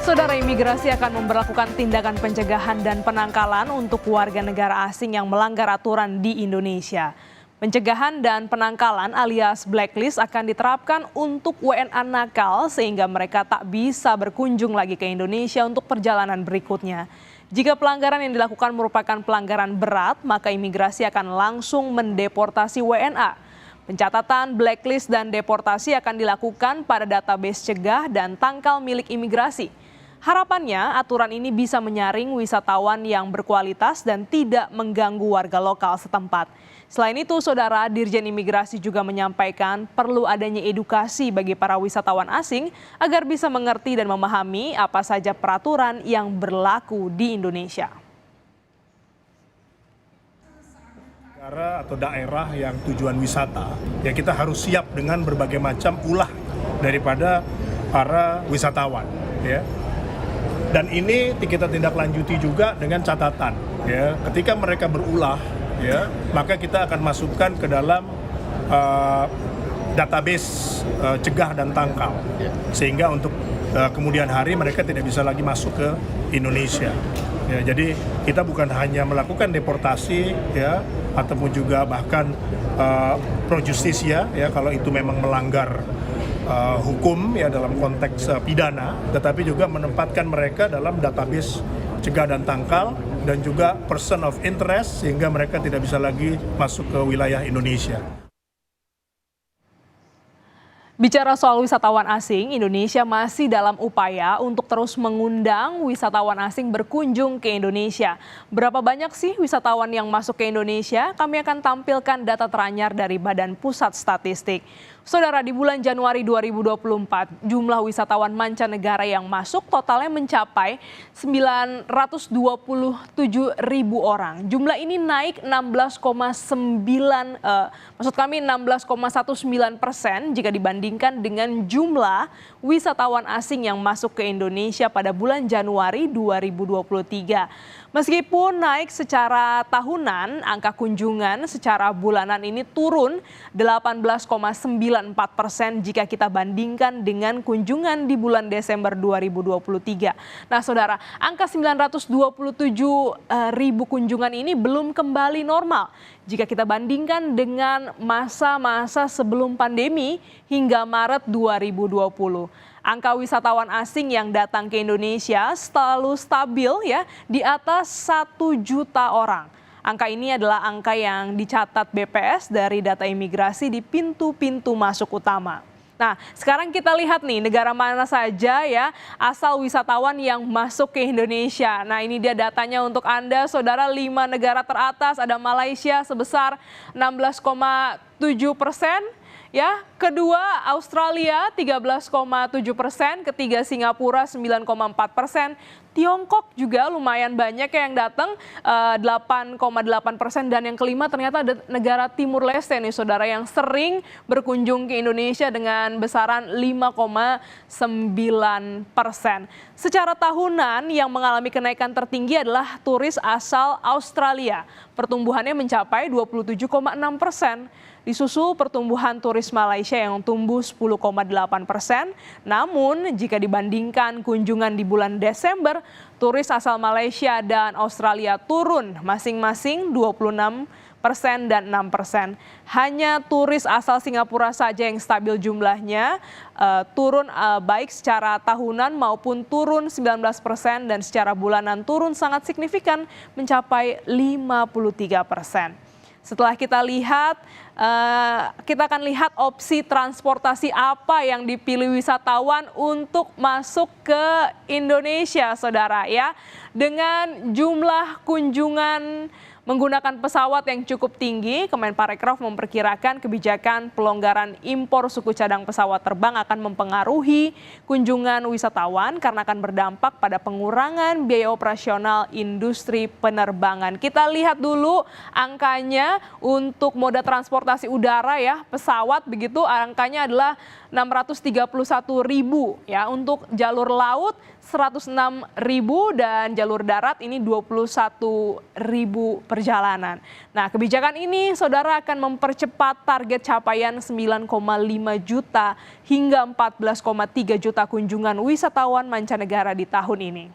Saudara, imigrasi akan memberlakukan tindakan pencegahan dan penangkalan untuk warga negara asing yang melanggar aturan di Indonesia. Pencegahan dan penangkalan alias blacklist akan diterapkan untuk WNA nakal sehingga mereka tak bisa berkunjung lagi ke Indonesia untuk perjalanan berikutnya. Jika pelanggaran yang dilakukan merupakan pelanggaran berat, maka imigrasi akan langsung mendeportasi WNA. Pencatatan blacklist dan deportasi akan dilakukan pada database cegah dan tangkal milik imigrasi. Harapannya aturan ini bisa menyaring wisatawan yang berkualitas dan tidak mengganggu warga lokal setempat. Selain itu, Saudara, Dirjen Imigrasi juga menyampaikan perlu adanya edukasi bagi para wisatawan asing agar bisa mengerti dan memahami apa saja peraturan yang berlaku di Indonesia. Negara atau daerah yang tujuan wisata, ya kita harus siap dengan berbagai macam ulah daripada para wisatawan, ya. Dan ini kita tindak lanjuti juga dengan catatan, ya. Ketika mereka berulah, ya, maka kita akan masukkan ke dalam database cegah dan tangkal, sehingga untuk kemudian hari mereka tidak bisa lagi masuk ke Indonesia. Ya, jadi kita bukan hanya melakukan deportasi, ya, ataupun juga bahkan pro justisia, ya, kalau itu memang melanggar hukum, ya, dalam konteks pidana, tetapi juga menempatkan mereka dalam database cegah dan tangkal dan juga person of interest sehingga mereka tidak bisa lagi masuk ke wilayah Indonesia. Bicara soal wisatawan asing, Indonesia masih dalam upaya untuk terus mengundang wisatawan asing berkunjung ke Indonesia. Berapa banyak sih wisatawan yang masuk ke Indonesia? Kami akan tampilkan data teranyar dari Badan Pusat Statistik. Saudara, di bulan Januari 2024, jumlah wisatawan mancanegara yang masuk totalnya mencapai 927.000 orang. Jumlah ini naik 16,19% jika dibandingkan dengan jumlah wisatawan asing yang masuk ke Indonesia pada bulan Januari 2023. Meskipun naik secara tahunan, angka kunjungan secara bulanan ini turun 18,94% jika kita bandingkan dengan kunjungan di bulan Desember 2023. Nah, Saudara, angka 927.000 kunjungan ini belum kembali normal jika kita bandingkan dengan masa-masa sebelum pandemi hingga Maret 2020. Angka wisatawan asing yang datang ke Indonesia selalu stabil, ya, di atas 1 juta orang. Angka ini adalah angka yang dicatat BPS dari data imigrasi di pintu-pintu masuk utama. Nah, sekarang kita lihat nih negara mana saja, ya, asal wisatawan yang masuk ke Indonesia. Nah, ini dia datanya untuk Anda, Saudara. 5 negara teratas ada Malaysia sebesar 16,7%. Ya, kedua Australia 13,7%, ketiga Singapura 9,4%, Tiongkok juga lumayan banyak yang datang 8,8%, dan yang kelima ternyata ada negara Timur Leste nih, Saudara, yang sering berkunjung ke Indonesia dengan besaran 5,9%. Secara tahunan yang mengalami kenaikan tertinggi adalah turis asal Australia. Pertumbuhannya mencapai 27,6%. Disusul pertumbuhan turis Malaysia yang tumbuh 10,8%. Namun jika dibandingkan kunjungan di bulan Desember, turis asal Malaysia dan Australia turun masing-masing 26% dan 6%. Hanya turis asal Singapura saja yang stabil jumlahnya, turun baik secara tahunan maupun turun 19%, dan secara bulanan turun sangat signifikan mencapai 53%. Setelah kita lihat, kita akan lihat opsi transportasi apa yang dipilih wisatawan untuk masuk ke Indonesia, Saudara, ya. Dengan jumlah kunjungan menggunakan pesawat yang cukup tinggi, Kemenparekraf memperkirakan kebijakan pelonggaran impor suku cadang pesawat terbang akan mempengaruhi kunjungan wisatawan karena akan berdampak pada pengurangan biaya operasional industri penerbangan. Kita lihat dulu angkanya untuk moda transportasi udara, ya, pesawat begitu, angkanya adalah 631.000, ya. Untuk jalur laut 106.000 dan jalur darat ini 21.000 per perjalanan. Nah, kebijakan ini saudara akan mempercepat target capaian 9,5 juta hingga 14,3 juta kunjungan wisatawan mancanegara di tahun ini.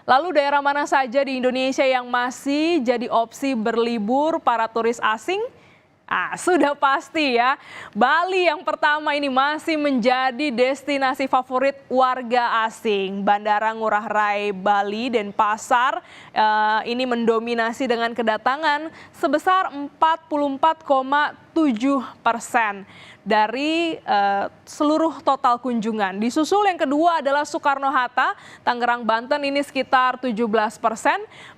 Lalu daerah mana saja di Indonesia yang masih jadi opsi berlibur para turis asing? Sudah pasti ya, Bali yang pertama ini masih menjadi destinasi favorit warga asing. Bandara Ngurah Rai Bali Denpasar ini mendominasi dengan kedatangan sebesar 44,7% dari seluruh total kunjungan. Disusul yang kedua adalah Soekarno-Hatta, Tangerang, Banten ini sekitar 17%.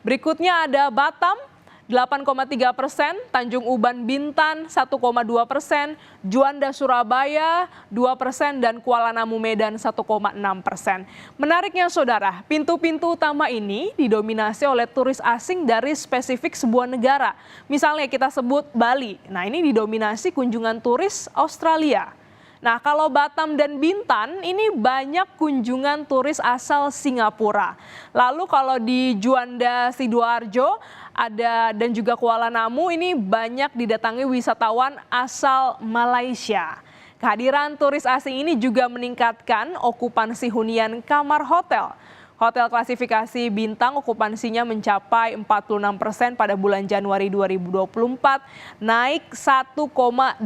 Berikutnya ada Batam, 8,3%, Tanjung Uban Bintan 1,2%, Juanda Surabaya 2%, dan Kuala Namu Medan 1,6%. Menariknya saudara, pintu-pintu utama ini didominasi oleh turis asing dari spesifik sebuah negara. Misalnya kita sebut Bali, nah ini didominasi kunjungan turis Australia. Nah, kalau Batam dan Bintan ini banyak kunjungan turis asal Singapura. Lalu kalau di Juanda Sidoarjo dan juga Kuala Namu ini banyak didatangi wisatawan asal Malaysia. Kehadiran turis asing ini juga meningkatkan okupansi hunian kamar hotel. Hotel klasifikasi bintang okupansinya mencapai 46% pada bulan Januari 2024, naik 1,86%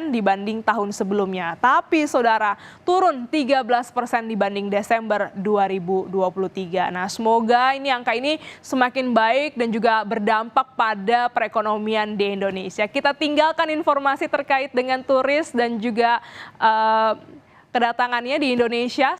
dibanding tahun sebelumnya. Tapi saudara, turun 13% dibanding Desember 2023. Nah, semoga ini angka ini semakin baik dan juga berdampak pada perekonomian di Indonesia. Kita tinggalkan informasi terkait dengan turis dan juga kedatangannya di Indonesia.